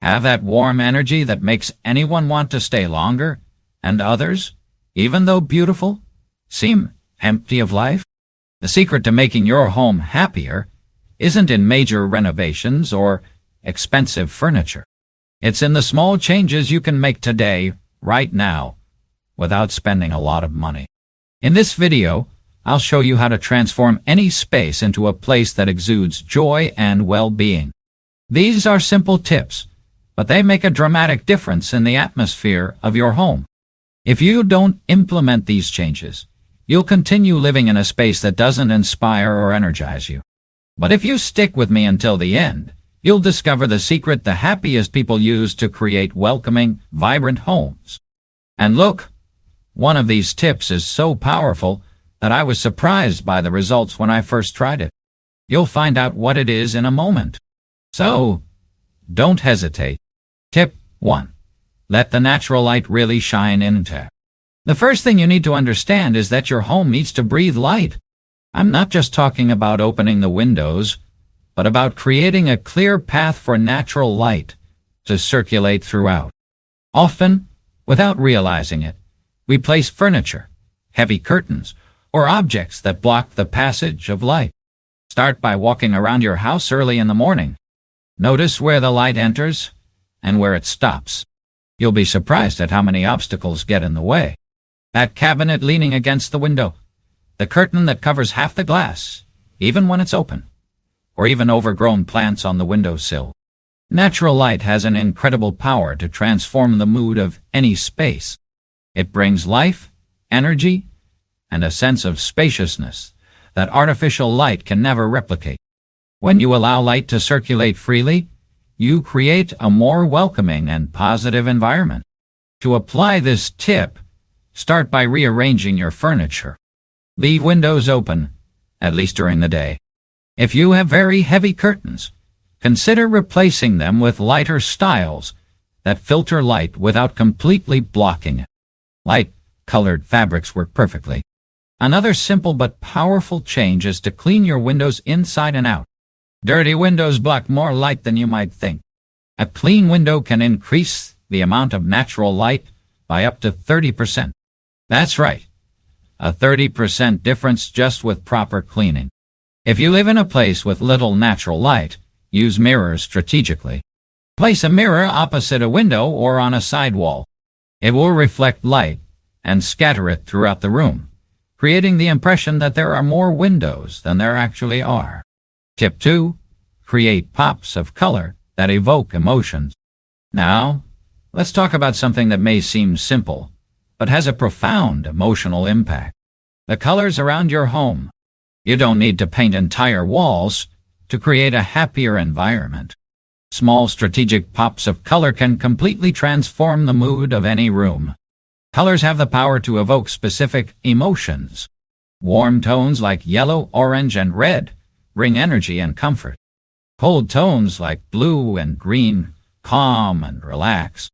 Have that warm energy that makes anyone want to stay longer, and others, even though beautiful, seem empty of life? The secret to making your home happier isn't in major renovations or expensive furniture. It's in the small changes you can make today, right now, without spending a lot of money. In this video, I'll show you how to transform any space into a place that exudes joy and well-being. These are simple tips, but they make a dramatic difference in the atmosphere of your home. If you don't implement these changes, you'll continue living in a space that doesn't inspire or energize you. But if you stick with me until the end, you'll discover the secret the happiest people use to create welcoming, vibrant homes. And look, one of these tips is so powerful that I was surprised by the results when I first tried it. You'll find out what it is in a moment. So, don't hesitate. Tip 1. Let the natural light really shine into. The first thing you need to understand is that your home needs to breathe light. I'm not just talking about opening the windows, but about creating a clear path for natural light to circulate throughout. Often, without realizing it, we place furniture, heavy curtains, or objects that block the passage of light. Start by walking around your house early in the morning. Notice where the light enters and where it stops. You'll be surprised at how many obstacles get in the way. That cabinet leaning against the window, the curtain that covers half the glass, even when it's open, or even overgrown plants on the windowsill. Natural light has an incredible power to transform the mood of any space. It brings life, energy, and a sense of spaciousness that artificial light can never replicate. When you allow light to circulate freely, you create a more welcoming and positive environment. To apply this tip, start by rearranging your furniture. Leave windows open, at least during the day. If you have very heavy curtains, consider replacing them with lighter styles that filter light without completely blocking it. Light-colored fabrics work perfectly. Another simple but powerful change is to clean your windows inside and out. Dirty windows block more light than you might think. A clean window can increase the amount of natural light by up to 30%. That's right, a 30% difference just with proper cleaning. If you live in a place with little natural light, use mirrors strategically. Place a mirror opposite a window or on a side wall. It will reflect light and scatter it throughout the room, creating the impression that there are more windows than there actually are. Tip 2. Create pops of color that evoke emotions. Now, let's talk about something that may seem simple, but has a profound emotional impact. The colors around your home. You don't need to paint entire walls to create a happier environment. Small strategic pops of color can completely transform the mood of any room. Colors have the power to evoke specific emotions. Warm tones like yellow, orange, and red bring energy and comfort. Cold tones like blue and green calm and relax.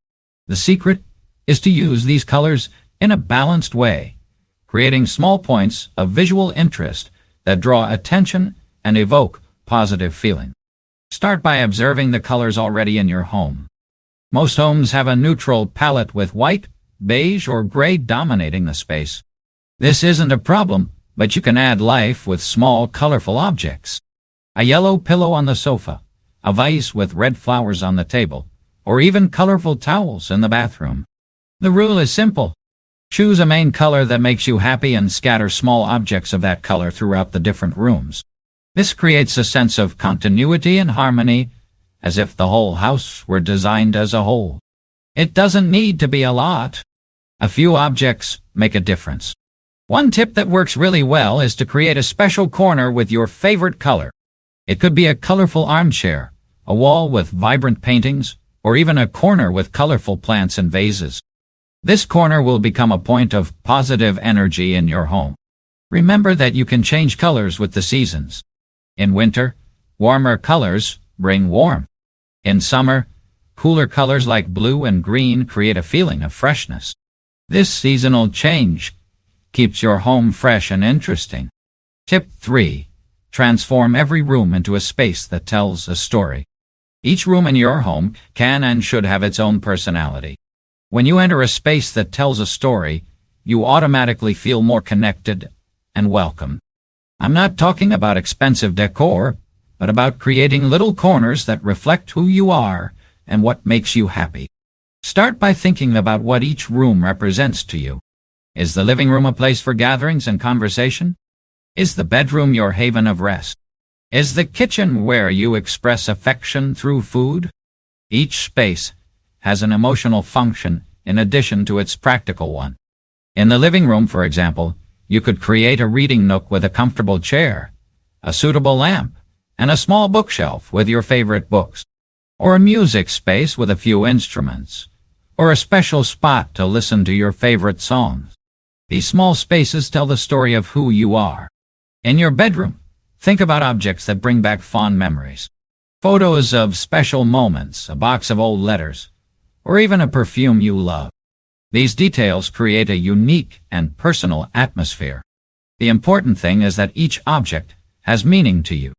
The secret is to use these colors in a balanced way, creating small points of visual interest that draw attention and evoke positive feeling. Start by observing the colors already in your home. Most homes have a neutral palette with white, beige, or gray dominating the space. This isn't a problem, but you can add life with small, colorful objects. A yellow pillow on the sofa, a vase with red flowers on the table, or even colorful towels in the bathroom. The rule is simple. Choose a main color that makes you happy and scatter small objects of that color throughout the different rooms. This creates a sense of continuity and harmony, as if the whole house were designed as a whole. It doesn't need to be a lot. A few objects make a difference. One tip that works really well is to create a special corner with your favorite color. It could be a colorful armchair, a wall with vibrant paintings, or even a corner with colorful plants and vases. This corner will become a point of positive energy in your home. Remember that you can change colors with the seasons. In winter, warmer colors bring warmth. In summer, cooler colors like blue and green create a feeling of freshness. This seasonal change keeps your home fresh and interesting. Tip 3. Transform every room into a space that tells a story. Each room in your home can and should have its own personality. When you enter a space that tells a story, you automatically feel more connected and welcome. I'm not talking about expensive decor, but about creating little corners that reflect who you are and what makes you happy. Start by thinking about what each room represents to you. Is the living room a place for gatherings and conversation? Is the bedroom your haven of rest? Is the kitchen where you express affection through food? Each space has an emotional function in addition to its practical one. In the living room, for example, you could create a reading nook with a comfortable chair, a suitable lamp, and a small bookshelf with your favorite books, or a music space with a few instruments, or a special spot to listen to your favorite songs. These small spaces tell the story of who you are. In your bedroom, think about objects that bring back fond memories. Photos of special moments, a box of old letters, or even a perfume you love. These details create a unique and personal atmosphere. The important thing is that each object has meaning to you.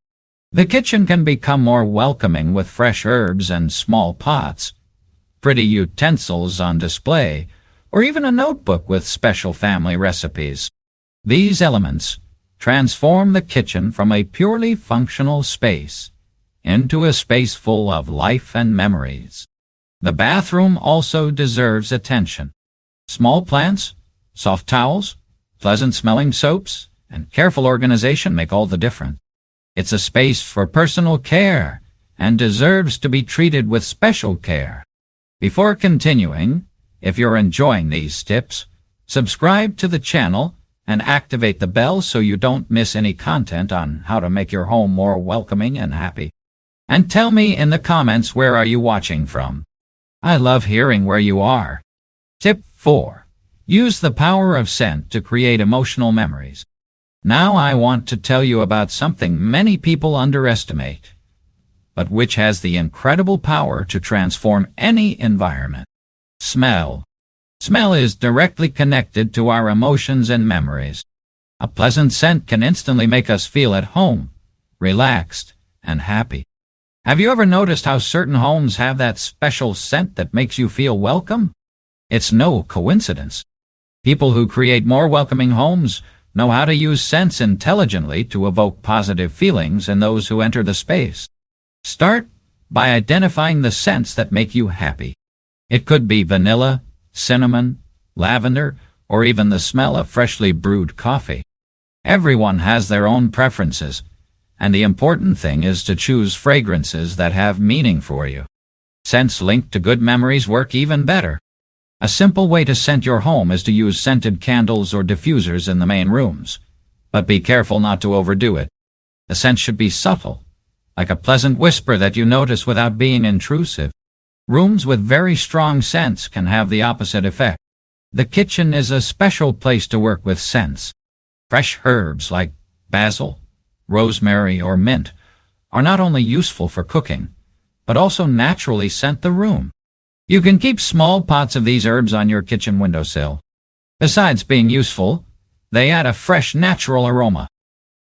The kitchen can become more welcoming with fresh herbs and small pots, pretty utensils on display, or even a notebook with special family recipes. These elements transform the kitchen from a purely functional space into a space full of life and memories. The bathroom also deserves attention. Small plants, soft towels, pleasant-smelling soaps, and careful organization make all the difference. It's a space for personal care and deserves to be treated with special care. Before continuing, if you're enjoying these tips, subscribe to the channel and activate the bell so you don't miss any content on how to make your home more welcoming and happy. And tell me in the comments, where are you watching from? I love hearing where you are. Tip 4. Use the power of scent to create emotional memories. Now I want to tell you about something many people underestimate, but which has the incredible power to transform any environment. Smell. Smell is directly connected to our emotions and memories. A pleasant scent can instantly make us feel at home, relaxed, and happy. Have you ever noticed how certain homes have that special scent that makes you feel welcome? It's no coincidence. People who create more welcoming homes know how to use scents intelligently to evoke positive feelings in those who enter the space. Start by identifying the scents that make you happy. It could be vanilla, cinnamon, lavender, or even the smell of freshly brewed coffee. Everyone has their own preferences, and the important thing is to choose fragrances that have meaning for you. Scents linked to good memories work even better. A simple way to scent your home is to use scented candles or diffusers in the main rooms, but be careful not to overdo it. The scent should be subtle, like a pleasant whisper that you notice without being intrusive. Rooms with very strong scents can have the opposite effect. The kitchen is a special place to work with scents. Fresh herbs like basil, rosemary, or mint are not only useful for cooking, but also naturally scent the room. You can keep small pots of these herbs on your kitchen windowsill. Besides being useful, they add a fresh, natural aroma.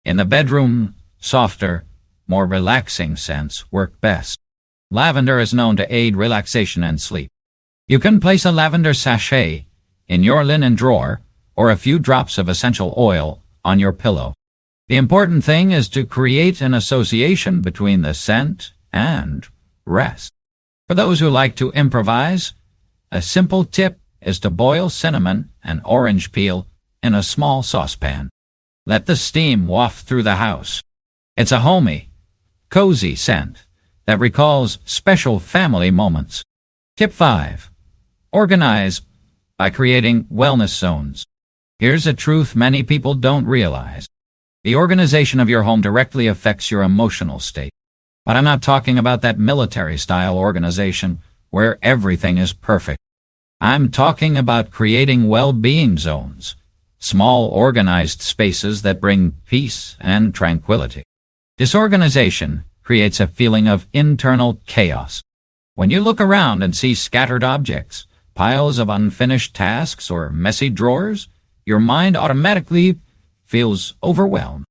In the bedroom, softer, more relaxing scents work best. Lavender is known to aid relaxation and sleep. You can place a lavender sachet in your linen drawer or a few drops of essential oil on your pillow. The important thing is to create an association between the scent and rest. For those who like to improvise, a simple tip is to boil cinnamon and orange peel in a small saucepan. Let the steam waft through the house. It's a homey, cozy scent that recalls special family moments. Tip 5. Organize by creating wellness zones. Here's a truth many people don't realize. The organization of your home directly affects your emotional state. But I'm not talking about that military-style organization where everything is perfect. I'm talking about creating well-being zones, small organized spaces that bring peace and tranquility. Disorganization creates a feeling of internal chaos. When you look around and see scattered objects, piles of unfinished tasks, or messy drawers, your mind automatically feels overwhelmed.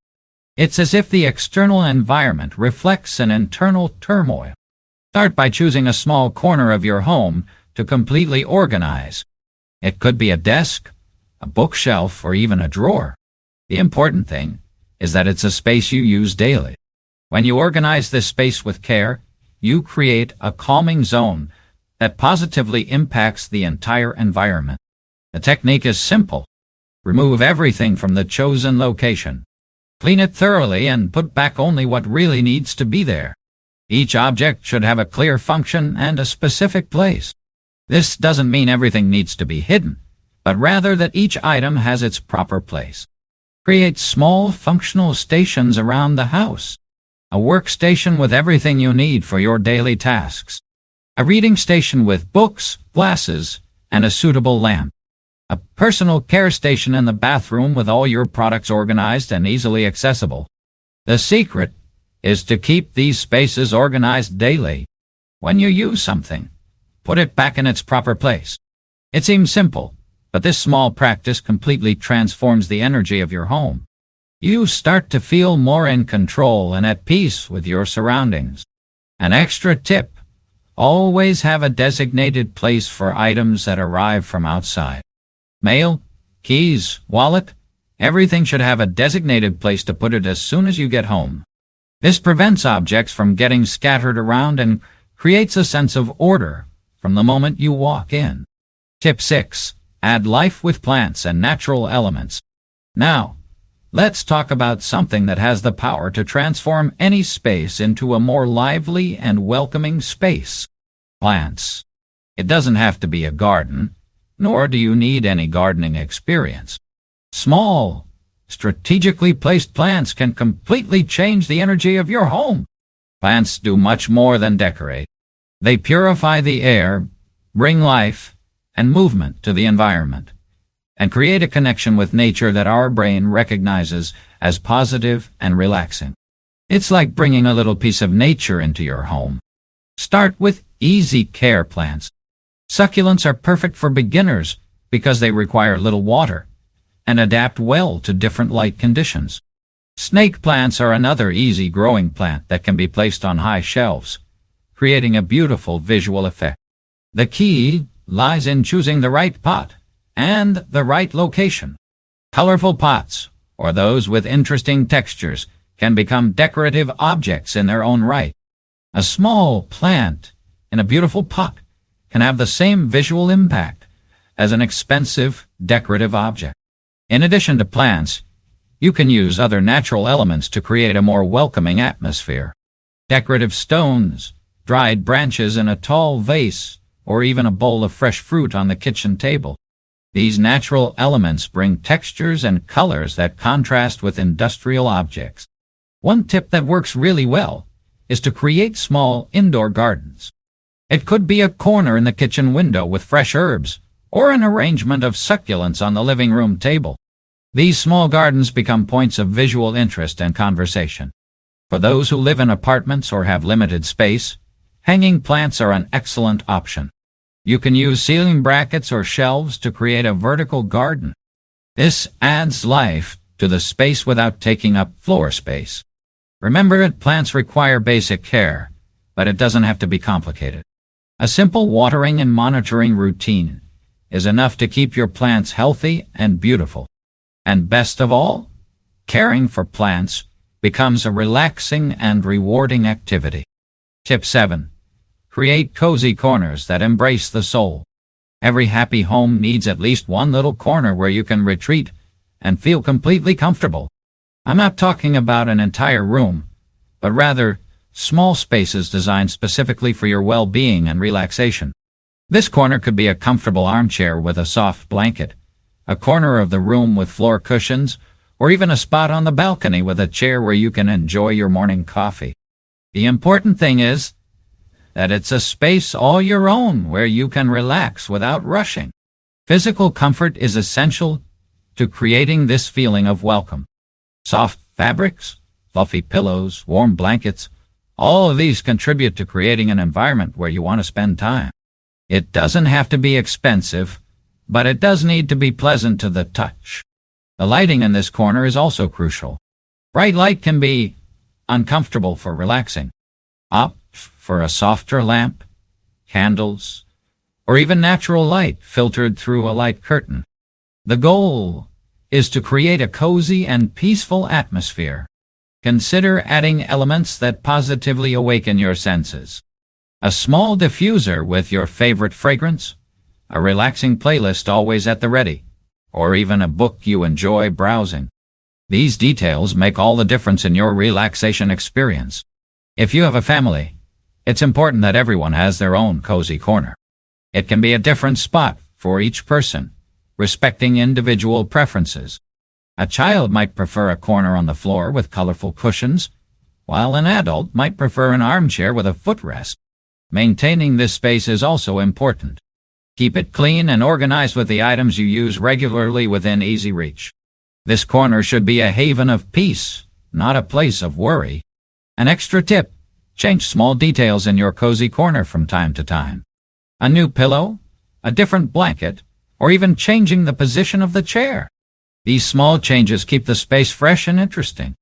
It's as if the external environment reflects an internal turmoil. Start by choosing a small corner of your home to completely organize. It could be a desk, a bookshelf, or even a drawer. The important thing is that it's a space you use daily. When you organize this space with care, you create a calming zone that positively impacts the entire environment. The technique is simple. Remove everything from the chosen location. Clean it thoroughly and put back only what really needs to be there. Each object should have a clear function and a specific place. This doesn't mean everything needs to be hidden, but rather that each item has its proper place. Create small functional stations around the house. A workstation with everything you need for your daily tasks. A reading station with books, glasses, and a suitable lamp. A personal care station in the bathroom with all your products organized and easily accessible. The secret is to keep these spaces organized daily. When you use something, put it back in its proper place. It seems simple, but this small practice completely transforms the energy of your home. You start to feel more in control and at peace with your surroundings. An extra tip: always have a designated place for items that arrive from outside. Mail, keys, wallet, everything should have a designated place to put it as soon as you get home. This prevents objects from getting scattered around and creates a sense of order from the moment you walk in. Tip 6. Add life with plants and natural elements. Now, let's talk about something that has the power to transform any space into a more lively and welcoming space. Plants. It doesn't have to be a garden, nor do you need any gardening experience. Small, strategically placed plants can completely change the energy of your home. Plants do much more than decorate. They purify the air, bring life and movement to the environment, and create a connection with nature that our brain recognizes as positive and relaxing. It's like bringing a little piece of nature into your home. Start with easy care plants. Succulents are perfect for beginners because they require little water and adapt well to different light conditions. Snake plants are another easy-growing plant that can be placed on high shelves, creating a beautiful visual effect. The key lies in choosing the right pot and the right location. Colorful pots, or those with interesting textures, can become decorative objects in their own right. A small plant in a beautiful pot can have the same visual impact as an expensive decorative object. In addition to plants, you can use other natural elements to create a more welcoming atmosphere. Decorative stones, dried branches in a tall vase, or even a bowl of fresh fruit on the kitchen table. These natural elements bring textures and colors that contrast with industrial objects. One tip that works really well is to create small indoor gardens. It could be a corner in the kitchen window with fresh herbs, or an arrangement of succulents on the living room table. These small gardens become points of visual interest and conversation. For those who live in apartments or have limited space, hanging plants are an excellent option. You can use ceiling brackets or shelves to create a vertical garden. This adds life to the space without taking up floor space. Remember that plants require basic care, but it doesn't have to be complicated. A simple watering and monitoring routine is enough to keep your plants healthy and beautiful. And best of all, caring for plants becomes a relaxing and rewarding activity. Tip 7. Create cozy corners that embrace the soul. Every happy home needs at least one little corner where you can retreat and feel completely comfortable. I'm not talking about an entire room, but rather small spaces designed specifically for your well-being and relaxation. This corner could be a comfortable armchair with a soft blanket, a corner of the room with floor cushions, or even a spot on the balcony with a chair where you can enjoy your morning coffee. The important thing is that it's a space all your own where you can relax without rushing. Physical comfort is essential to creating this feeling of welcome. Soft fabrics, fluffy pillows, warm blankets, all of these contribute to creating an environment where you want to spend time. It doesn't have to be expensive, but it does need to be pleasant to the touch. The lighting in this corner is also crucial. Bright light can be uncomfortable for relaxing. Opt for a softer lamp, candles, or even natural light filtered through a light curtain. The goal is to create a cozy and peaceful atmosphere. Consider adding elements that positively awaken your senses. A small diffuser with your favorite fragrance, a relaxing playlist always at the ready, or even a book you enjoy browsing. These details make all the difference in your relaxation experience. If you have a family, it's important that everyone has their own cozy corner. It can be a different spot for each person, respecting individual preferences. A child might prefer a corner on the floor with colorful cushions, while an adult might prefer an armchair with a footrest. Maintaining this space is also important. Keep it clean and organized with the items you use regularly within easy reach. This corner should be a haven of peace, not a place of worry. An extra tip: change small details in your cozy corner from time to time. A new pillow, a different blanket, or even changing the position of the chair. These small changes keep the space fresh and interesting.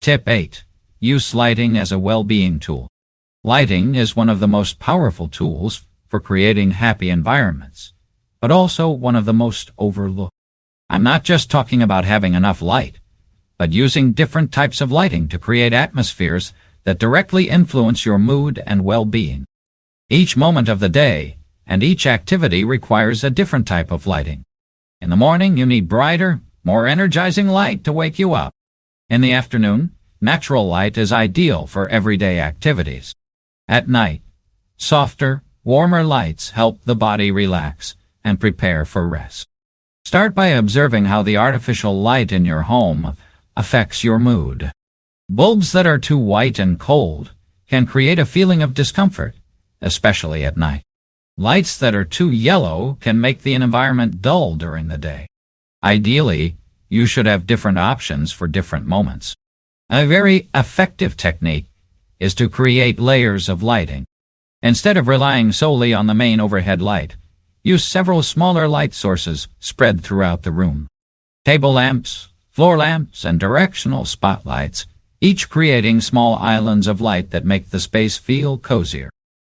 Tip 8. Use lighting as a well-being tool. Lighting is one of the most powerful tools for creating happy environments, but also one of the most overlooked. I'm not just talking about having enough light, but using different types of lighting to create atmospheres that directly influence your mood and well-being. Each moment of the day and each activity requires a different type of lighting. In the morning, you need brighter, more energizing light to wake you up. In the afternoon, natural light is ideal for everyday activities. At night, softer, warmer lights help the body relax and prepare for rest. Start by observing how the artificial light in your home affects your mood. Bulbs that are too white and cold can create a feeling of discomfort, especially at night. Lights that are too yellow can make the environment dull during the day. Ideally, you should have different options for different moments. A very effective technique is to create layers of lighting. Instead of relying solely on the main overhead light, use several smaller light sources spread throughout the room. Table lamps, floor lamps, and directional spotlights, each creating small islands of light that make the space feel cozier.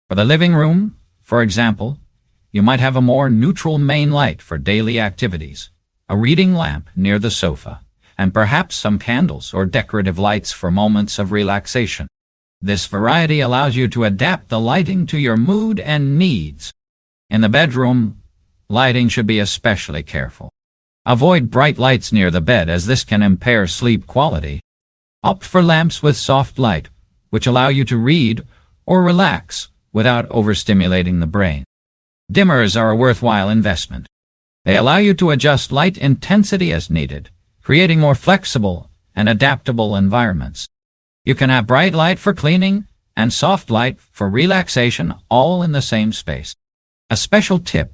For the living room, for example, you might have a more neutral main light for daily activities, a reading lamp near the sofa, and perhaps some candles or decorative lights for moments of relaxation. This variety allows you to adapt the lighting to your mood and needs. In the bedroom, lighting should be especially careful. Avoid bright lights near the bed as this can impair sleep quality. Opt for lamps with soft light, which allow you to read or relax without overstimulating the brain. Dimmers are a worthwhile investment. They allow you to adjust light intensity as needed, creating more flexible and adaptable environments. You can have bright light for cleaning and soft light for relaxation all in the same space. A special tip: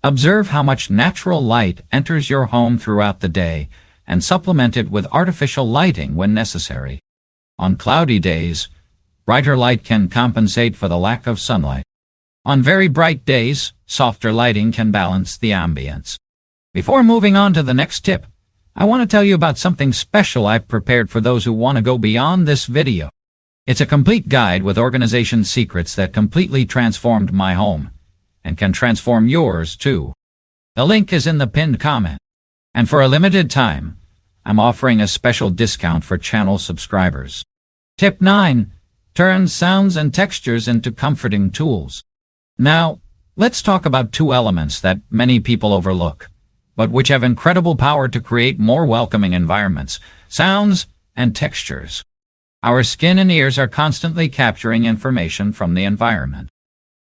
observe how much natural light enters your home throughout the day and supplement it with artificial lighting when necessary. On cloudy days, brighter light can compensate for the lack of sunlight. On very bright days, softer lighting can balance the ambience. Before moving on to the next tip, I want to tell you about something special I've prepared for those who want to go beyond this video. It's a complete guide with organization secrets that completely transformed my home, and can transform yours too. The link is in the pinned comment. And for a limited time, I'm offering a special discount for channel subscribers. Tip 9. Turn sounds and textures into comforting tools. Now, let's talk about two elements that many people overlook, but which have incredible power to create more welcoming environments: sounds and textures. Our skin and ears are constantly capturing information from the environment.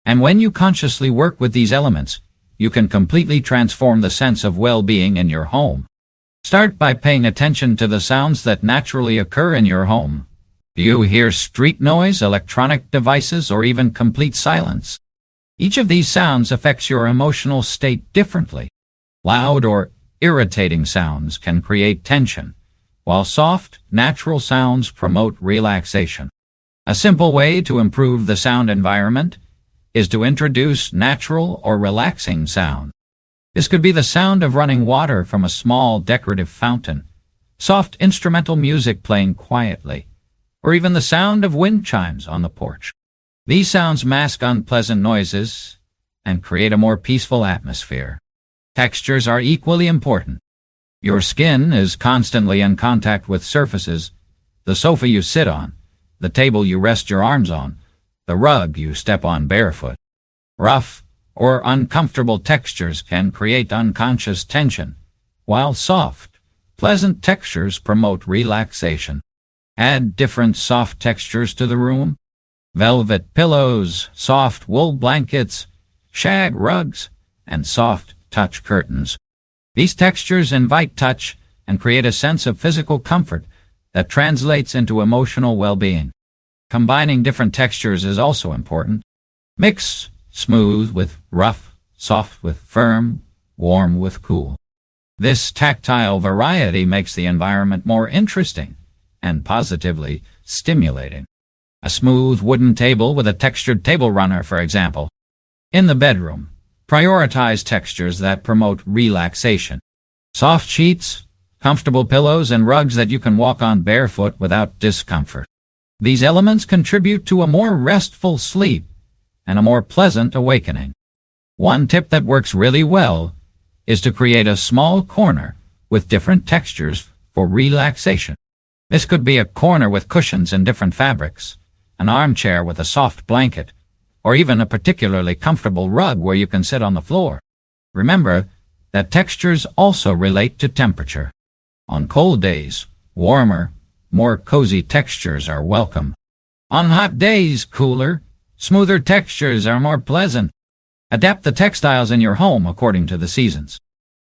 And when you consciously work with these elements, you can completely transform the sense of well-being in your home. Start by paying attention to the sounds that naturally occur in your home. Do you hear street noise, electronic devices, or even complete silence? Each of these sounds affects your emotional state differently. Loud or irritating sounds can create tension, while soft, natural sounds promote relaxation. A simple way to improve the sound environment is to introduce natural or relaxing sound. This could be the sound of running water from a small decorative fountain, soft instrumental music playing quietly, or even the sound of wind chimes on the porch. These sounds mask unpleasant noises and create a more peaceful atmosphere. Textures are equally important. Your skin is constantly in contact with surfaces: the sofa you sit on, the table you rest your arms on, the rug you step on barefoot. Rough or uncomfortable textures can create unconscious tension, while soft, pleasant textures promote relaxation. Add different soft textures to the room: velvet pillows, soft wool blankets, shag rugs, and soft touch curtains. These textures invite touch and create a sense of physical comfort that translates into emotional well-being. Combining different textures is also important. Mix smooth with rough, soft with firm, warm with cool. This tactile variety makes the environment more interesting and positively stimulating. A smooth wooden table with a textured table runner, for example. In the bedroom, prioritize textures that promote relaxation. Soft sheets, comfortable pillows, and rugs that you can walk on barefoot without discomfort. These elements contribute to a more restful sleep and a more pleasant awakening. One tip that works really well is to create a small corner with different textures for relaxation. This could be a corner with cushions in different fabrics, an armchair with a soft blanket, or even a particularly comfortable rug where you can sit on the floor. Remember that textures also relate to temperature. On cold days, warmer, more cozy textures are welcome. On hot days, cooler, smoother textures are more pleasant. Adapt the textiles in your home according to the seasons.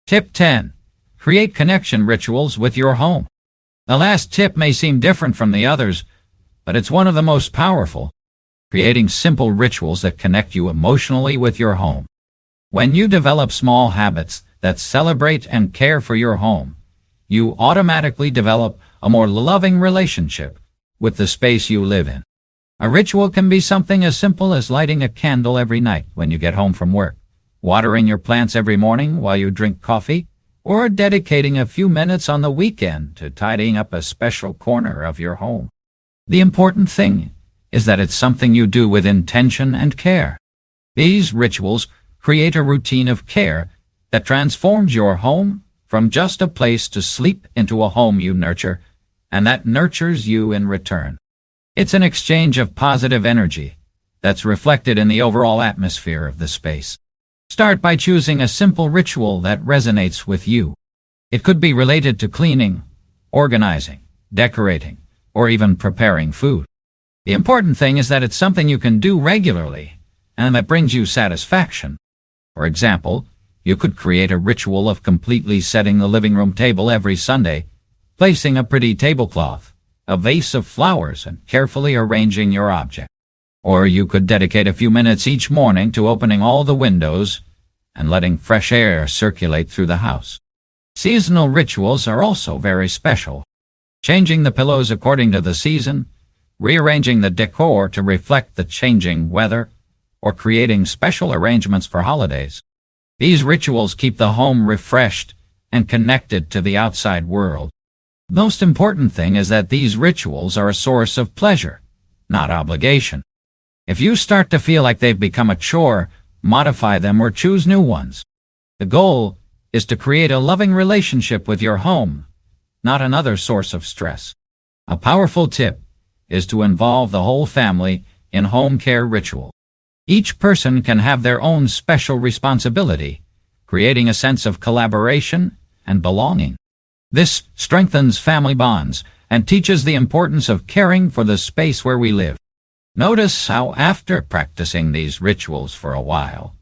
Tip 10. Create connection rituals with your home. The last tip may seem different from the others, but it's one of the most powerful. Creating simple rituals that connect you emotionally with your home. When you develop small habits that celebrate and care for your home, you automatically develop a more loving relationship with the space you live in. A ritual can be something as simple as lighting a candle every night when you get home from work, watering your plants every morning while you drink coffee, or dedicating a few minutes on the weekend to tidying up a special corner of your home. The important thing is that it's something you do with intention and care. These rituals create a routine of care that transforms your home from just a place to sleep into a home you nurture, and that nurtures you in return. It's an exchange of positive energy that's reflected in the overall atmosphere of the space. Start by choosing a simple ritual that resonates with you. It could be related to cleaning, organizing, decorating, or even preparing food. The important thing is that it's something you can do regularly and that brings you satisfaction. For example, you could create a ritual of completely setting the living room table every Sunday, placing a pretty tablecloth, a vase of flowers, and carefully arranging your object. Or you could dedicate a few minutes each morning to opening all the windows and letting fresh air circulate through the house. Seasonal rituals are also very special. Changing the pillows according to the season, rearranging the decor to reflect the changing weather, or creating special arrangements for holidays. These rituals keep the home refreshed and connected to the outside world. The most important thing is that these rituals are a source of pleasure, not obligation. If you start to feel like they've become a chore, modify them or choose new ones. The goal is to create a loving relationship with your home, not another source of stress. A powerful tip is to involve the whole family in home care ritual. Each person can have their own special responsibility, creating a sense of collaboration and belonging. This strengthens family bonds and teaches the importance of caring for the space where we live. Notice how after practicing these rituals for a while,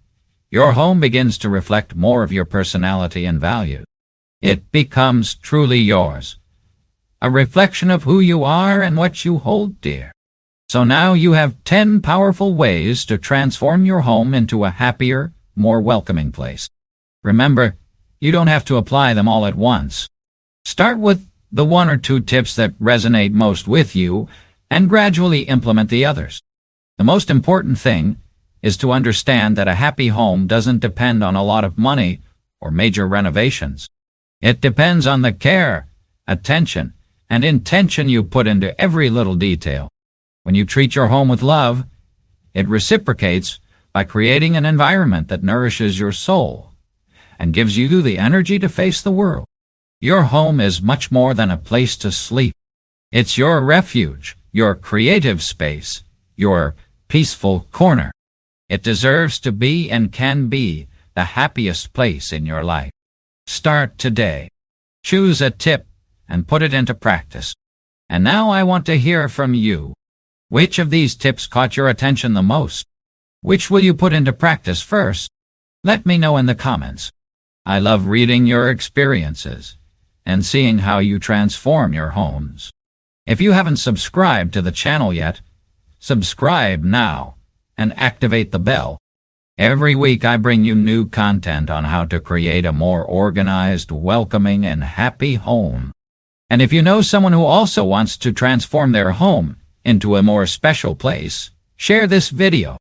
your home begins to reflect more of your personality and value. It becomes truly yours, a reflection of who you are and what you hold dear. So now you have 10 powerful ways to transform your home into a happier, more welcoming place. Remember, you don't have to apply them all at once. Start with the 1 or 2 tips that resonate most with you and gradually implement the others. The most important thing is to understand that a happy home doesn't depend on a lot of money or major renovations. It depends on the care, attention, and intention you put into every little detail. When you treat your home with love, It reciprocates by creating an environment that nourishes your soul and gives you the energy to face the world. Your home is much more than a place to sleep. It's your refuge, your creative space, your peaceful corner. It deserves to be and can be the happiest place in your life. Start today. Choose a tip and put it into practice. And now I want to hear from you. Which of these tips caught your attention the most? Which will you put into practice first? Let me know in the comments. I love reading your experiences and seeing how you transform your homes. If you haven't subscribed to the channel yet, subscribe now and activate the bell. Every week I bring you new content on how to create a more organized, welcoming, and happy home. And if you know someone who also wants to transform their home into a more special place, share this video.